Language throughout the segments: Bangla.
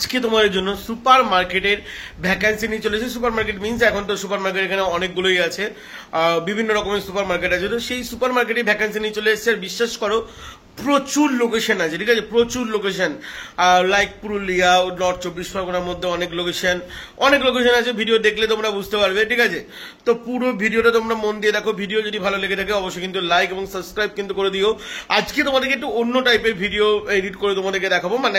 আজকে তোমাদের জন্য সুপার মার্কেটের ভ্যাকান্সি নিয়ে চলেছে। সুপার মার্কেট মিনস এখন তো সুপার মার্কেট এখানে অনেকগুলোই আছে, বিভিন্ন রকমের সুপার মার্কেট আছে। তো সেই সুপার মার্কেটে ভ্যাকান্সি নিয়ে চলে এসেছে। আর বিশ্বাস করো প্রচুর লোকেশন আছে, ঠিক আছে, প্রচুর লোকেশন, লাইক পুরুলিয়া, নর্থ 24 পরগনার মধ্যে অনেক লোকেশন আছে। ভিডিও দেখলে তোমরা বুঝতে পারবে, ঠিক আছে। তো পুরো ভিডিওটা তোমরা মন দিয়ে দেখো। ভিডিও যদি ভালো লেগে থাকে অবশ্যই কিন্তু লাইক এবং সাবস্ক্রাইব কিন্তু করে দিও। আজকে তোমাদেরকে একটু অন্য টাইপের ভিডিও এডিট করে তোমাদেরকে দেখাবো, মানে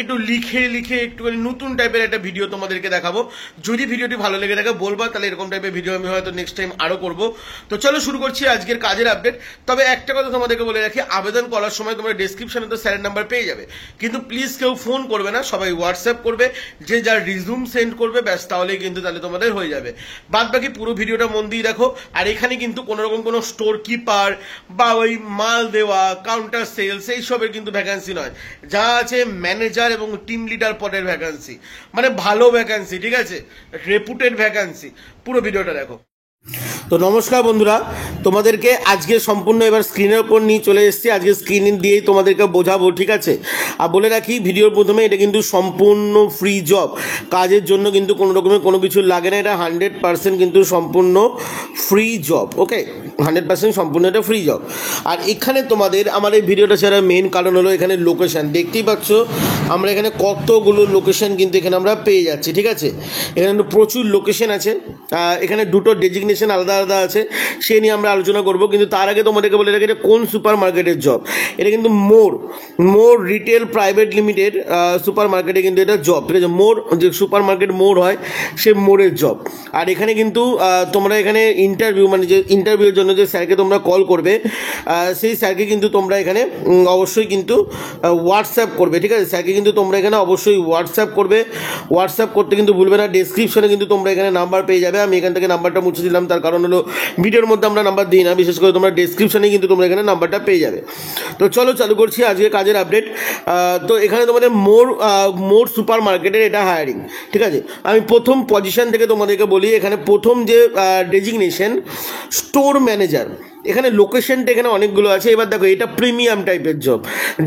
একটু লিখে একটুখানি নতুন টাইপের একটা ভিডিও তোমাদেরকে দেখাবো। যদি ভিডিওটি ভালো লেগে থাকে বলবা, তাহলে এরকম টাইপের ভিডিও আমি হয়তো নেক্সট টাইম আরো করবো। তো চলো শুরু করছি আজকের কাজের আপডেট। তবে একটা কথা তোমাদেরকে বলে রাখি, আবেদন করার সময় তোমরা ডেসক্রিপশনে তো স্যারের নাম্বার পেয়ে যাবে, কিন্তু প্লিজ কেউ ফোন করবে না, সবাই হোয়াটসঅ্যাপ করবে। যে যার রিজুম সেন্ড করবে ব্যাস, তাহলে তোমাদের হয়ে যাবে। বাদ বাকি পুরো ভিডিওটা মন দিয়ে দেখো। আর এখানে কিন্তু কোনো রকম কোনো স্টোর কিপার বা ওই মাল দেওয়া, কাউন্টার সেলস এইসবের কিন্তু ভ্যাকান্সি নয়। যা আছে ম্যানেজার এবং টিম লিডার পদের ভ্যাকান্সি, মানে ভালো ভ্যাকান্সি, ঠিক আছে, রেপুটেড ভ্যাকান্সি। পুরো ভিডিওটা দেখো। তো নমস্কার বন্ধুরা, তোমাদেরকে আজকে সম্পূর্ণ এবার স্ক্রিনের উপর নিয়ে চলে এসেছি। আজকে স্ক্রিন দিয়েই তোমাদেরকে বোঝাবো, ঠিক আছে। আর বলে রাখি ভিডিওর প্রথমে, এটা কিন্তু সম্পূর্ণ ফ্রি জব। কাজের জন্য কিন্তু কোনো রকমের কোনো কিছু লাগে না। এটা 100% কিন্তু সম্পূর্ণ ফ্রি জব। ওকে, 100% সম্পূর্ণ এটা ফ্রি জব। আর এখানে তোমাদের আমার এই ভিডিওটা ছাড়া মেন কারণ হলো এখানে লোকেশান। দেখতেই পাচ্ছ আমরা এখানে কতগুলো লোকেশান কিন্তু এখানে আমরা পেয়ে যাচ্ছি, ঠিক আছে। এখানে প্রচুর লোকেশান আছে। এখানে দুটো ডেজিগনেশন আলাদা আলাদা আছে, সে নিয়ে আমরা আলোচনা করব। কিন্তু তার আগে তোমাদেরকে বলে রাখি, এটা কোন সুপার মার্কেটের জব। এটা কিন্তু মোর রিটেল প্রাইভেট লিমিটেড সুপার মার্কেটে কিন্তু এটা জব, ঠিক আছে। যে সুপার মার্কেট মোর হয়, সে মোরের জব। আর এখানে কিন্তু তোমরা এখানে ইন্টারভিউ, মানে যে ইন্টারভিউর জন্য যে স্যারকে তোমরা কল করবে, সেই স্যারকে কিন্তু তোমরা এখানে অবশ্যই কিন্তু হোয়াটসঅ্যাপ করবে, ঠিক আছে। স্যারকে কিন্তু তোমরা এখানে অবশ্যই হোয়াটসঅ্যাপ করবে। হোয়াটসঅ্যাপ করতে কিন্তু ভুলবে না। ডেসক্রিপশনে কিন্তু তোমরা এখানে নাম্বার পেয়ে যাবে। আমি এখান থেকে নাম্বারটা মুছে দিলাম, তার কারণ হলো ভিডিওর মধ্যে আমরা নাম্বার দিই না, বিশেষ করে তোমরা ডেসক্রিপশনে কিন্তু তোমরা এখানে নাম্বারটা পেয়ে যাবে। তো চলো চালু করছি আজকে কাজের আপডেট। তো এখানে তোমাদের মোর সুপার মার্কেটের এটা হায়ারিং, ঠিক আছে। আমি প্রথম পজিশন থেকে তোমাদেরকে বলি। এখানে প্রথম যে ডেজিগনেশন স্টোর ম্যানেজার। এখানে লোকেশনটা এখানে অনেকগুলো আছে। এবার দেখো, এটা প্রিমিয়াম টাইপের জব।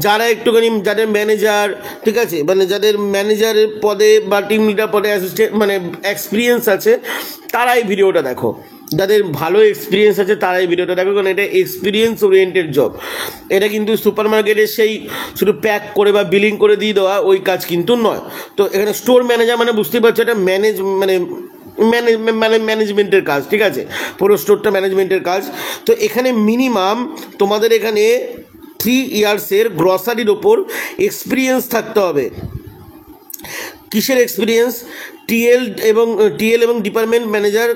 যারা একটুখানি, যাদের ম্যানেজার, ঠিক আছে, মানে যাদের ম্যানেজারের পদে বা টিম লিডার পদে অ্যাসিস্ট্যান্ট মানে এক্সপিরিয়েন্স আছে, তারা এই ভিডিওটা দেখো। যাদের ভালো এক্সপিরিয়েন্স আছে তারা এই ভিডিওটা দেখো, কারণ এটা এক্সপিরিয়েন্স ওরিয়েন্টেড জব। এটা কিন্তু সুপার মার্কেটে সেই শুধু প্যাক করে বা বিলিং করে দিয়ে দেওয়া ওই কাজ কিন্তু নয়। তো এখানে স্টোর ম্যানেজার মানে বুঝতেই পারছো, এটা ম্যানেজমেন্টের কাজ, ঠিক আছে। পুরো স্টোরটা ম্যানেজমেন্টের কাজ। তো এখানে মিনিমাম তোমাদের এখানে 3 ইয়ার্সের গ্রসারির ওপর এক্সপিরিয়েন্স থাকতে হবে। কিসের এক্সপিরিয়েন্স? টিএল এবং ডিপার্টমেন্ট ম্যানেজার,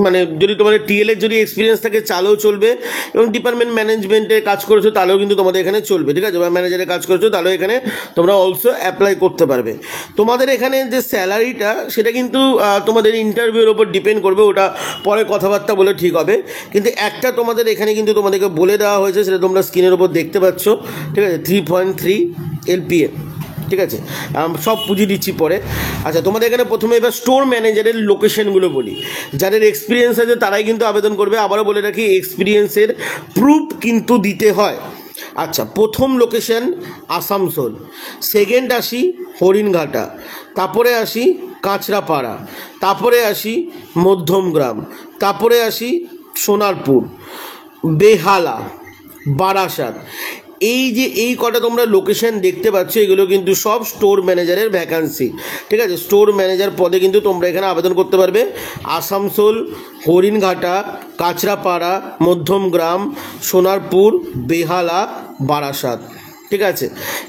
মানে যদি তোমাদের টিএলের যদি এক্সপিরিয়েন্স থাকে চালেও চলবে, এবং ডিপার্টমেন্ট ম্যানেজমেন্টে কাজ করেছো তাহলেও কিন্তু তোমাদের এখানে চলবে, ঠিক আছে। বা ম্যানেজারে কাজ করেছো তাহলেও এখানে তোমরা অলসো অ্যাপ্লাই করতে পারবে। তোমাদের এখানে যে স্যালারিটা, সেটা কিন্তু তোমাদের ইন্টারভিউর ওপর ডিপেন্ড করবে, ওটা পরে কথাবার্তা বলে ঠিক হবে। কিন্তু একটা তোমাদের এখানে কিন্তু তোমাদেরকে বলে দেওয়া হয়েছে, সেটা তোমরা স্ক্রিনের ওপর দেখতে পাচ্ছ, ঠিক আছে। 3.3 LPA, ঠিক আছে। সব পুঁজি দিচ্ছি পরে। আচ্ছা, তোমাদের এখানে প্রথমে এবার স্টোর ম্যানেজারের লোকেশনগুলো বলি। যাদের এক্সপিরিয়েন্স আছে তারাই কিন্তু আবেদন করবে। আবারও বলে রাখি, এক্সপিরিয়েন্সের প্রুফ কিন্তু দিতে হয়। আচ্ছা, প্রথম লোকেশন আসানসোল, সেকেন্ড আসি হরিণঘাটা, তারপরে আসি কাঁচরাপাড়া, তারপরে আসি মধ্যমগ্রাম, তারপরে আসি সোনারপুর, বেহালা, বারাসাত। এই কটা তোমরা লোকেশন দেখতে পাচ্ছ, এগুলো কিন্তু সব স্টোর ম্যানেজারের ভ্যাকান্সি, ঠিক আছে। স্টোর ম্যানেজার পদে কিন্তু তোমরা এখানে আবেদন করতে পারবে। আসানসোল, হরিণঘাটা, কাঁচরাপাড়া, মধ্যমগ্রাম, সোনারপুর, বেহালা, বারাসাত, ঠিক আছে।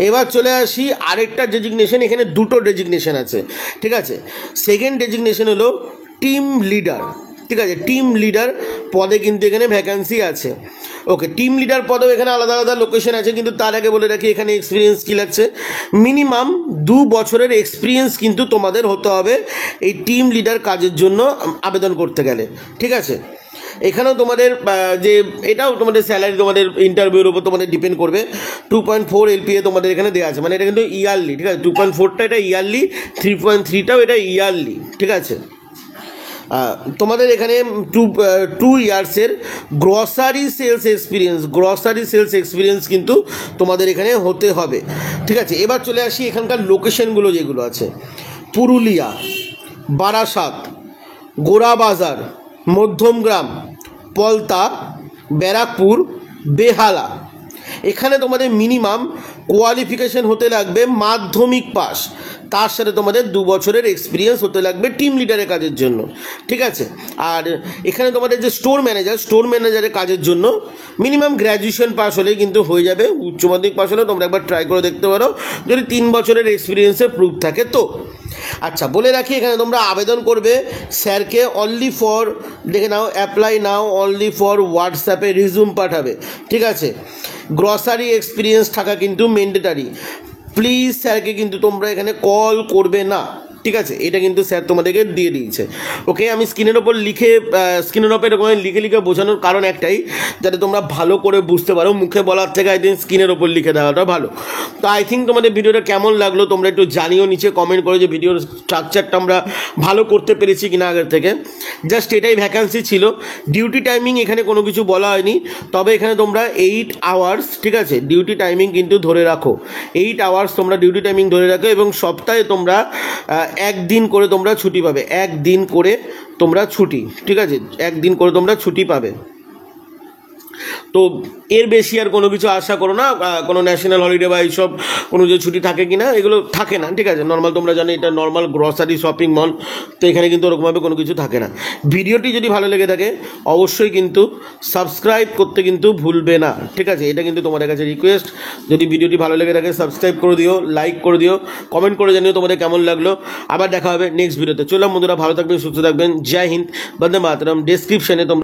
এবার চলে আসি আরেকটা ডেজিগনেশন। এখানে দুটো ডেজিগনেশন আছে, ঠিক আছে। সেকেন্ড ডেজিগনেশন হলো টিম লিডার, ঠিক আছে। টিম লিডার পদে কিন্তু এখানে ভ্যাকান্সি আছে। ওকে, টিম লিডার পদেও এখানে আলাদা আলাদা লোকেশন আছে। কিন্তু তার আগে বলে রাখি, এখানে এক্সপিরিয়েন্স কী লাগছে? মিনিমাম 2 বছরের এক্সপিরিয়েন্স কিন্তু তোমাদের হতে হবে এই টিম লিডার কাজের জন্য আবেদন করতে গেলে, ঠিক আছে। এখানেও তোমাদের যে এটাও তোমাদের স্যালারি তোমাদের ইন্টারভিউর উপর তোমাদের ডিপেন্ড করবে। 2.4 LPA তোমাদের এখানে দেওয়া আছে, মানে এটা কিন্তু ইয়ারলি, ঠিক আছে। 2.4টা এটা ইয়ারলি, 3.3টাও এটা ইয়ারলি, ঠিক আছে। তোমাদের এখানে 2 ইয়ার্সের গ্রসারি সেলস এক্সপিরিয়েন্স কিন্তু তোমাদের এখানে হতে হবে, ঠিক আছে। এবার চলে আসি এখানকার লোকেশনগুলো যেগুলো আছে, পুরুলিয়া, বারাসাত, গোরাবাজার, মধ্যমগ্রাম, পলতা, ব্যারাকপুর, বেহালা। এখানে তোমাদের মিনিমাম কোয়ালিফিকেশন হতে লাগবে মাধ্যমিক পাস, তার সাথে তোমাদের 2 বছরের এক্সপিরিয়েন্স হতে লাগবে টিম লিডারের কাজের জন্য, ঠিক আছে। আর এখানে তোমাদের যে স্টোর ম্যানেজারের কাজের জন্য মিনিমাম গ্র্যাজুয়েশন পাস হলেই কিন্তু হয়ে যাবে। উচ্চ মাধ্যমিক পাস হলে তোমরা একবার ট্রাই করে দেখতে পারো যদি 3 বছরের এক্সপিরিয়েন্সের প্রুফ থাকে তো। আচ্ছা, বলে রাখি এখানে তোমরা আবেদন করবে স্যারকে অনলি ফর, দেখে নাও, অ্যাপ্লাই নাও অনলি ফর হোয়াটসঅ্যাপে রিজিউম পাঠাবে, ঠিক আছে। গ্রসারি এক্সপিরিয়েন্স থাকা কিন্তু ম্যান্ডেটারি। প্লিজ স্যারকে কিন্তু তোমরা এখানে কল করবে না, ঠিক আছে। এটা কিন্তু স্যার তোমাদেরকে দিয়ে দিয়েছে, ওকে। আমি স্ক্রিনের ওপর এরকম লিখে বোঝানোর কারণ একটাই, যাতে তোমরা ভালো করে বুঝতে পারো। মুখে বলার থেকে আই থিঙ্ক স্ক্রিনের ওপর লিখে দেওয়াটা ভালো। তো আই থিঙ্ক তোমাদের ভিডিওটা কেমন লাগলো তোমরা একটু জানিও নিচে কমেন্ট করে, যে ভিডিওর স্ট্রাকচারটা আমরা ভালো করতে পেরেছি কিনা আগের থেকে। জাস্ট এটাই ভ্যাকান্সি ছিল। ডিউটি টাইমিং এখানে কোনো কিছু বলা হয়নি, তবে এখানে তোমরা 8 আওয়ার্স, ঠিক আছে, ডিউটি টাইমিং কিন্তু ধরে রাখো। 8 আওয়ার্স তোমরা ডিউটি টাইমিং ধরে রাখো, এবং সপ্তাহে তোমরা 1 দিন করে তোমরা ছুটি পাবে, 1 দিন করে তোমরা ছুটি, ঠিক আছে, 1 দিন করে তোমরা ছুটি পাবে। তো এর বেশি আর কোনো কিছু আশা করো না। কোনো ন্যাশনাল হলিডে বা এইসব কোনো যে ছুটি থাকে কি না, এগুলো থাকে না, ঠিক আছে। নর্মাল তোমরা জানো এটা নর্মাল গ্রসারি শপিং মল, তো এখানে কিন্তু ওরকমভাবে কোনো কিছু থাকে না। ভিডিওটি যদি ভালো লেগে থাকে অবশ্যই কিন্তু সাবস্ক্রাইব করতে কিন্তু ভুলবে না, ঠিক আছে। এটা কিন্তু তোমাদের কাছে রিকোয়েস্ট, যদি ভিডিওটি ভালো লেগে থাকে সাবস্ক্রাইব করে দিও, লাইক করে দিও, কমেন্ট করে জানিও তোমাদের কেমন লাগলো। আবার দেখা হবে নেক্সট ভিডিওতে। চললাম বন্ধুরা, ভালো থাকবেন, সুস্থ থাকবেন, জয় হিন্দ, বন্দে মাতরম। ডেসক্রিপশনে তোমরা